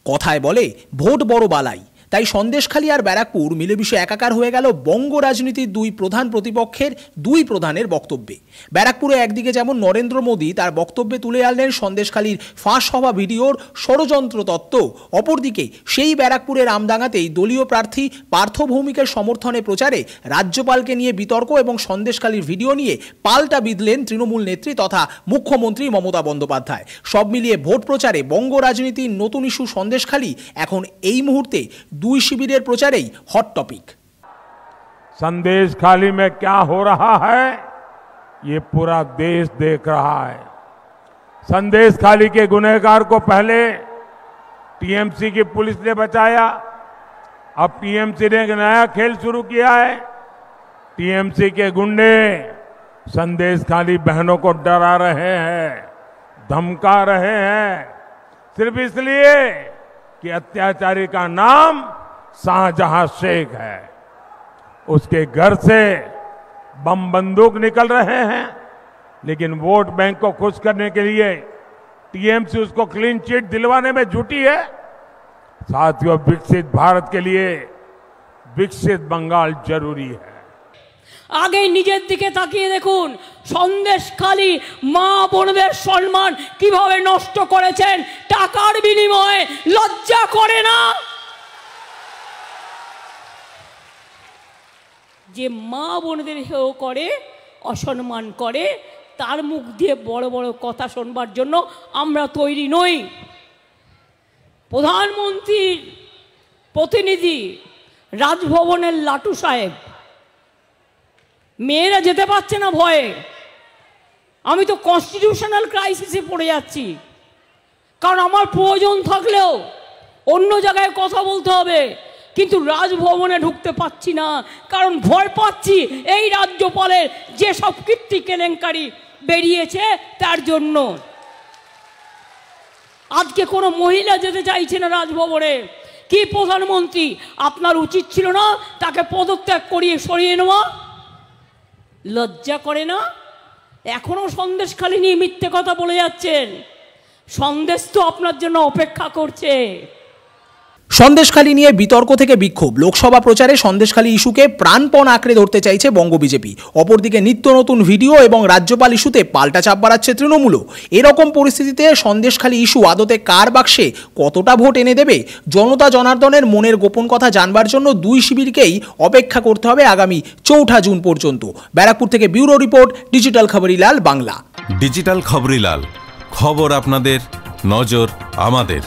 কথায় বলে ভোট বড় বালাই, তাই সন্দেশখালী আর ব্যারাকপুর মিলেমিশে একাকার হয়ে গেল বঙ্গ রাজনীতির দুই প্রধান প্রতিপক্ষের দুই প্রধানের বক্তব্যে। ব্যারাকপুরে একদিকে যেমন নরেন্দ্র মোদী তার বক্তব্যে তুলে আনলেন সন্দেশখালীর ফাঁস হওয়া ভিডিওর ষড়যন্ত্র তত্ত্ব, অপরদিকে সেই ব্যারাকপুরের আমডাঙ্গাতেই দলীয় প্রার্থী পার্থ ভৌমিকের সমর্থনে প্রচারে রাজ্যপালকে নিয়ে বিতর্ক এবং সন্দেশখালীর ভিডিও নিয়ে পাল্টা বিঁধলেন তৃণমূল নেত্রী তথা মুখ্যমন্ত্রী মমতা বন্দ্যোপাধ্যায়। সব মিলিয়ে ভোট প্রচারে বঙ্গ রাজনীতির নতুন ইস্যু সন্দেশখালী এখন এই মুহূর্তে দুই शिविर प्रचार हॉट टॉपिक। संदेशखाली में क्या हो रहा है ये पूरा देश देख रहा है। संदेशखाली के गुनहगार को पहले टीएमसी की पुलिस ने बचाया, अब टीएमसी ने एक नया खेल शुरू किया है। टीएमसी के गुंडे संदेशखाली बहनों को डरा रहे हैं, धमका रहे हैं, सिर्फ इसलिए कि अत्याचारी का नाम शाहजहां शेख है। उसके घर से बम बंदूक निकल रहे हैं, लेकिन वोट बैंक को खुश करने के लिए टीएमसी उसको क्लीन चिट दिलवाने में जुटी है। साथियों, विकसित भारत के लिए विकसित बंगाल जरूरी है। आगे निजेर दिके ताकिए देखुन सन्देशखाली मा बोनदेर सम्मान किभाबे नष्ट करेछेन टाकार बिनिमये। लज्जा करे ना जे मा बोनदेर हेय करे असम्मान करे तार मुख दिए बड़ बड़ कथा शोनबार जन्य आमरा तैरी नई। प्रधानमंत्रीर प्रतिनिधि राजभवनेर लाटू साहेब मेয়েরা যেতে পারছে না ভয়ে। আমি তো কনস্টিটিউশনাল ক্রাইসিসে পড়ে যাচ্ছি, কারণ আমার প্রয়োজন থাকলেও অন্য জায়গায় কথা বলতে হবে, কিন্তু রাজভবনে ঢুকতে পাচ্ছি না কারণ ভয় পাচ্ছি এই রাজ্যপালের যে সব কীর্তি কেলেঙ্কারি বেরিয়েছে তার জন্য। আজকে কোনো মহিলা যেতে চাইছে না রাজভবনে। কি প্রধানমন্ত্রী, আপনার উচিত ছিল না তাকে পদত্যাগ করিয়ে সরিয়ে নেওয়া? লজ্জা করে না? এখনো সন্দেশখালী নিয়ে মিথ্যে কথা বলে যাচ্ছেন। সন্দেশ তো আপনার জন্য অপেক্ষা করছে। সন্দেশখালী নিয়ে বিতর্ক থেকে বিক্ষোভ, লোকসভা প্রচারে সন্দেশখালী ইস্যুকে প্রাণপণ আঁকড়ে ধরতে চাইছে বঙ্গ বিজেপি। অপরদিকে নিত্য নতুন ভিডিও এবং রাজ্যপাল ইস্যুতে পাল্টা চাপ বাড়াচ্ছে তৃণমূলও। এরকম পরিস্থিতিতে সন্দেশখালী ইস্যু আদতে কার বাক্সে কতটা ভোট এনে দেবে, জনতা জনার্দনের মনের গোপন কথা জানবার জন্য দুই শিবিরকেই অপেক্ষা করতে হবে আগামী 4 জুন পর্যন্ত। ব্যারাকপুর থেকে bureau report, digital Khabrilal Bangla. Digital Khabrilal, খবর আপনাদের, নজর আমাদের।